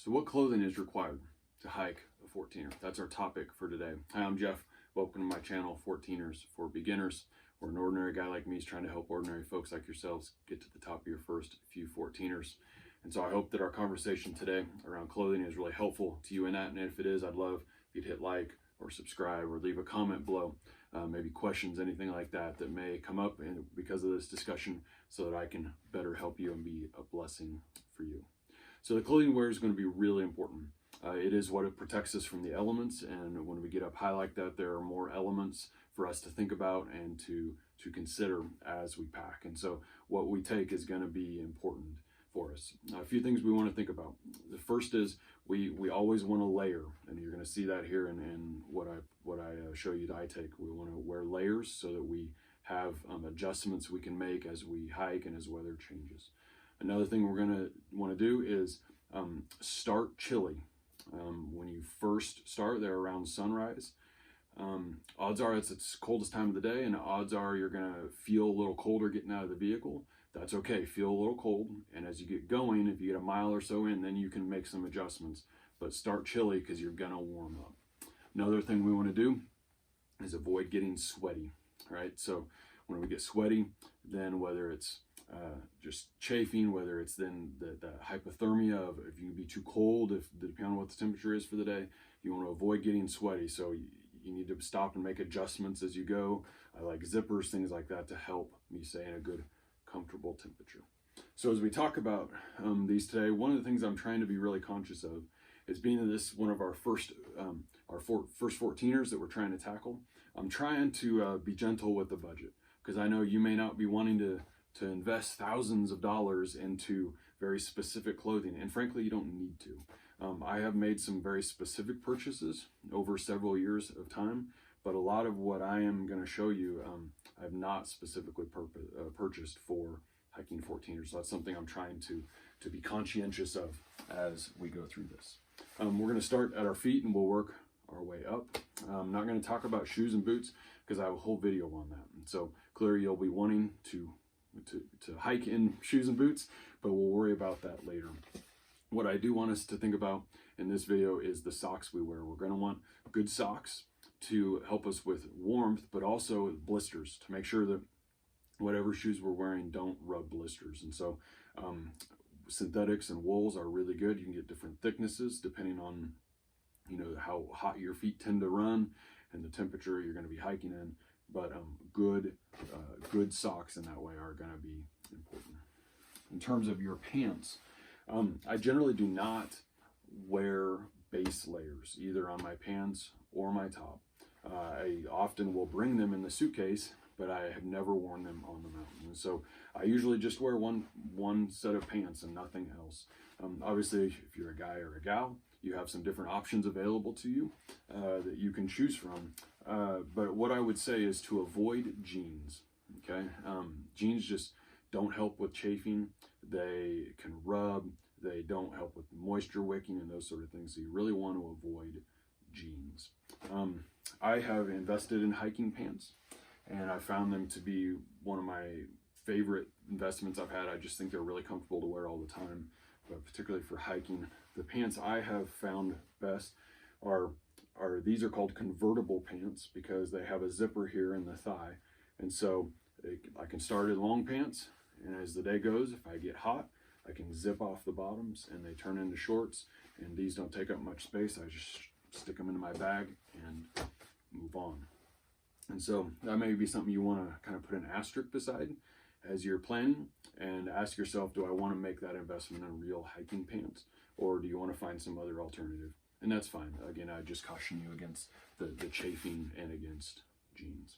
So what clothing is required to hike a 14er? That's our topic for today. Hi, I'm Jeff. Welcome to my channel, 14ers for Beginners, where an ordinary guy like me is trying to help ordinary folks like yourselves get to the top of your first few 14ers. And so I hope that our conversation today around clothing is really helpful to you in that. And if it is, I'd love if you'd hit like or subscribe or leave a comment below, maybe questions, anything like that that may come up because of this discussion, so that I can better help you and be a blessing for you. So the clothing you wear is going to be really important. It is what it protects us from the elements, and when we get up high like that, there are more elements for us to think about and to consider as we pack. And so what we take is going to be important for us. Now, a few things we want to think about. The first is we always want to layer, and you're going to see that here in what I show you that I take. We want to wear layers so that we have adjustments we can make as we hike and as weather changes. Another thing we're going to want to do is start chilly. When you first start there around sunrise, odds are it's the coldest time of the day, and odds are you're going to feel a little colder getting out of the vehicle. That's okay, feel a little cold, and as you get going, if you get a mile or so in, then you can make some adjustments, but start chilly because you're going to warm up. Another thing we want to do is avoid getting sweaty, right? So when we get sweaty, then whether it's just chafing, whether it's then the hypothermia of if you can be too cold, if depending on what the temperature is for the day, you want to avoid getting sweaty. So you need to stop and make adjustments as you go. I like zippers, things like that, to help me stay in a good, comfortable temperature. So as we talk about these today, one of the things I'm trying to be really conscious of is, being that this is one of our first 14ers that we're trying to tackle, I'm trying to be gentle with the budget, because I know you may not be wanting to invest thousands of dollars into very specific clothing, and frankly, you don't need to. I have made some very specific purchases over several years of time, but a lot of what I am going to show you, I have not specifically purchased for hiking 14ers. So that's something I'm trying to be conscientious of as we go through this. We're going to start at our feet and we'll work our way up. I'm not going to talk about shoes and boots because I have a whole video on that. And so clearly you'll be wanting to hike in shoes and boots, but we'll worry about that later. What I do want us to think about in this video is the socks we wear. We're going to want good socks to help us with warmth, but also blisters, to make sure that whatever shoes we're wearing don't rub blisters. And so synthetics and wools are really good. You can get different thicknesses depending on how hot your feet tend to run and the temperature you're going to be hiking in. But good socks in that way are going to be important. In terms of your pants, I generally do not wear base layers either on my pants or my top. I often will bring them in the suitcase, but I have never worn them on the mountain. And so I usually just wear one set of pants and nothing else. Obviously, if you're a guy or a gal, you have some different options available to you that you can choose from. But what I would say is to avoid jeans. Okay, jeans just don't help with chafing. They can rub. They don't help with moisture wicking and those sort of things. So you really want to avoid jeans. I have invested in hiking pants, and I found them to be one of my favorite investments I've had. I just think they're really comfortable to wear all the time, but particularly for hiking. The pants I have found best are these are called convertible pants because they have a zipper here in the thigh. And so I can start in long pants, and as the day goes, if I get hot, I can zip off the bottoms and they turn into shorts, and these don't take up much space. I just stick them into my bag and move on. And so that may be something you want to kind of put an asterisk beside as you're planning, and ask yourself, do I want to make that investment in real hiking pants, or do you want to find some other alternative? And that's fine. Again, I just caution you against the chafing and against jeans.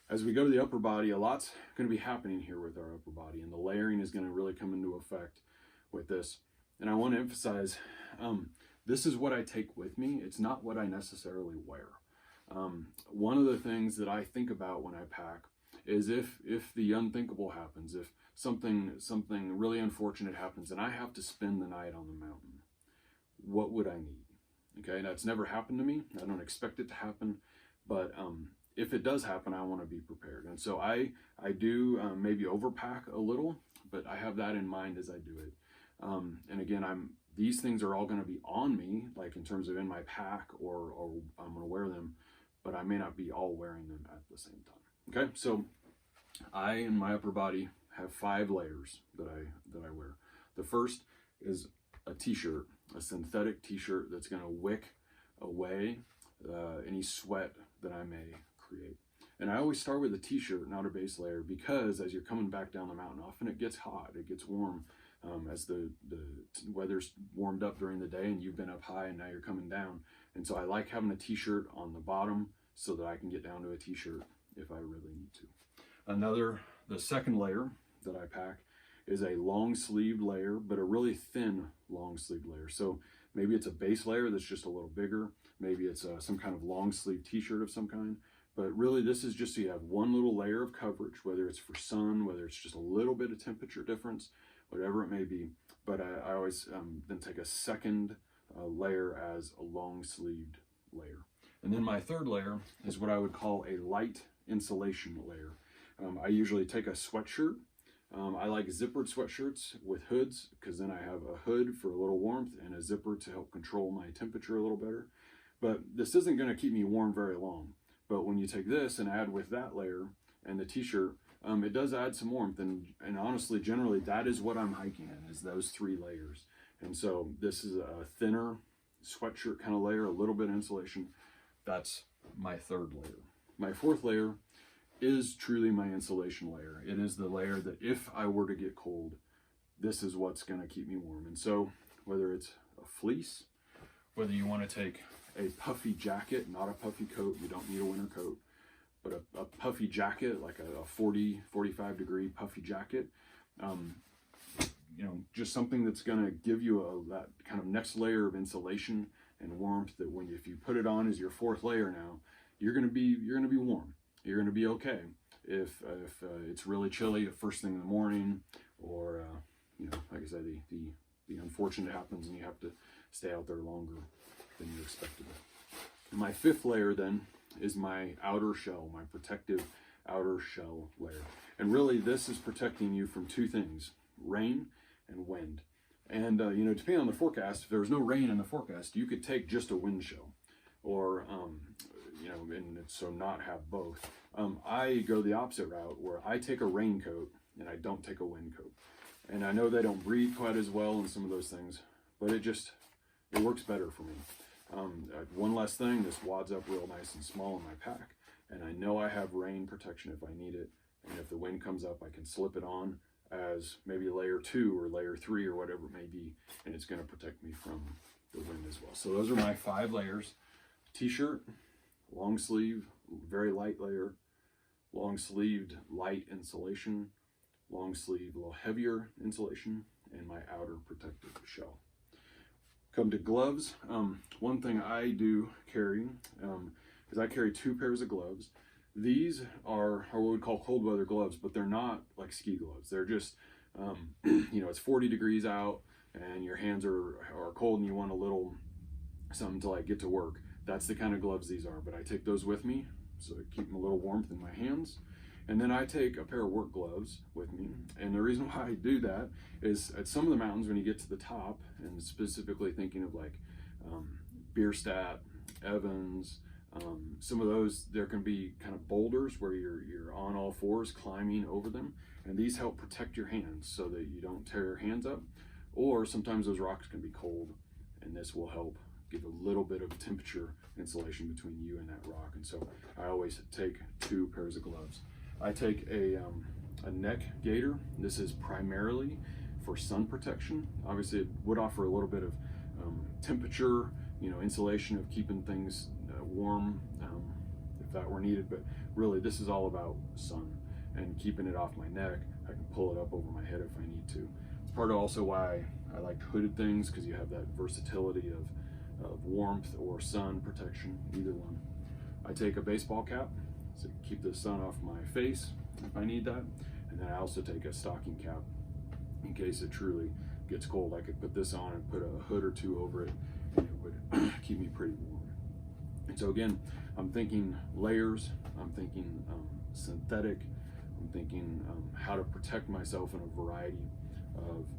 As we go to the upper body, a lot's going to be happening here with our upper body, and the layering is going to really come into effect with this. And I want to emphasize, this is what I take with me. It's not what I necessarily wear. One of the things that I think about when I pack is if the unthinkable happens, if something really unfortunate happens and I have to spend the night on the mountain, what would I need? Okay, that's never happened to me. I don't expect it to happen, but if it does happen, I want to be prepared. And so I do maybe overpack a little, but I have that in mind as I do it. And again, I'm these things are all going to be on me, like in terms of in my pack, or I'm going to wear them, but I may not be all wearing them at the same time. Okay, so I in my upper body have 5 layers that I wear. The first is a t-shirt, a synthetic t-shirt that's going to wick away any sweat that I may create. And I always start with a t-shirt, not a base layer, because as you're coming back down the mountain, often it gets hot, it gets warm as the weather's warmed up during the day and you've been up high and now you're coming down. And so I like having a t-shirt on the bottom so that I can get down to a t-shirt if I really need to. The second layer that I pack is a long sleeved layer, but a really thin long sleeved layer. So maybe it's a base layer that's just a little bigger. Maybe it's some kind of long sleeve t-shirt of some kind. But really this is just so you have one little layer of coverage, whether it's for sun, whether it's just a little bit of temperature difference, whatever it may be. But I always then take a second layer as a long sleeved layer. And then my third layer is what I would call a light insulation layer. I usually take a sweatshirt. I like zippered sweatshirts with hoods because then I have a hood for a little warmth and a zipper to help control my temperature a little better. But this isn't going to keep me warm very long. But when you take this and add with that layer and the t-shirt, it does add some warmth. And honestly, generally, that is what I'm hiking in, is those 3 layers. And so this is a thinner sweatshirt kind of layer, a little bit of insulation. That's my third layer. My fourth layer is truly my insulation layer. It is the layer that if I were to get cold, this is what's going to keep me warm. And so whether it's a fleece, whether you want to take a puffy jacket, not a puffy coat, you don't need a winter coat, but a puffy jacket, like a 40, 45 degree puffy jacket, you know, just something that's going to give you that kind of next layer of insulation and warmth that if you put it on as your 4th layer now, you're going to be warm. You're going to be okay. If it's really chilly the first thing in the morning, or you know, like I said, the unfortunate happens and you have to stay out there longer than you expected. My 5th layer then is my outer shell, my protective outer shell layer. And really this is protecting you from 2 things, rain and wind. And you know, depending on the forecast, if there was no rain in the forecast, you could take just a wind shell, or you know, and so not have both. I go the opposite route where I take a raincoat and I don't take a wind coat. And I know they don't breathe quite as well and some of those things, but it works better for me. One less thing, this wads up real nice and small in my pack, and I know I have rain protection if I need it. And if the wind comes up, I can slip it on as maybe layer 2 or layer 3 or whatever it may be, and it's going to protect me from the wind as well. So those are my 5 layers: t-shirt, long sleeve, very light layer, long sleeved light insulation, long sleeve, a little heavier insulation, and my outer protective shell. Come to gloves. One thing I do carry is I carry 2 pairs of gloves. These are what we call cold weather gloves, but they're not like ski gloves. They're just, you know, it's 40 degrees out and your hands are cold and you want a little something to like get to work. That's the kind of gloves these are, but I take those with me so I keep them a little warmth in my hands. And then I take a pair of work gloves with me. And the reason why I do that is at some of the mountains when you get to the top, and specifically thinking of like Bierstadt, Evans, some of those, there can be kind of boulders where you're on all fours climbing over them. And these help protect your hands so that you don't tear your hands up. Or sometimes those rocks can be cold, and this will help give a little bit of temperature insulation between you and that rock. And so I always take 2 pairs of gloves. I take a neck gaiter. This is primarily for sun protection. Obviously it would offer a little bit of temperature, you know, insulation of keeping things warm if that were needed, but really this is all about sun and keeping it off my neck. I can pull it up over my head if I need to. It's part of also why I like hooded things, because you have that versatility of warmth or sun protection, either one. I take a baseball cap to keep the sun off my face if I need that, and then I also take a stocking cap in case it truly gets cold. I could put this on and put a hood or 2 over it, and it would keep me pretty warm. And so again, I'm thinking layers, I'm thinking synthetic, I'm thinking how to protect myself in a variety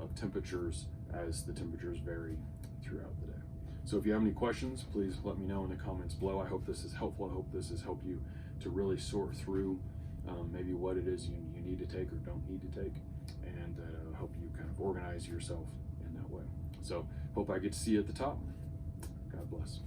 of temperatures as the temperatures vary throughout the day. So if you have any questions, please let me know in the comments below. I hope this is helpful. I hope this has helped you to really sort through maybe what it is you need to take or don't need to take, and help you kind of organize yourself in that way. So hope I get to see you at the top. God bless.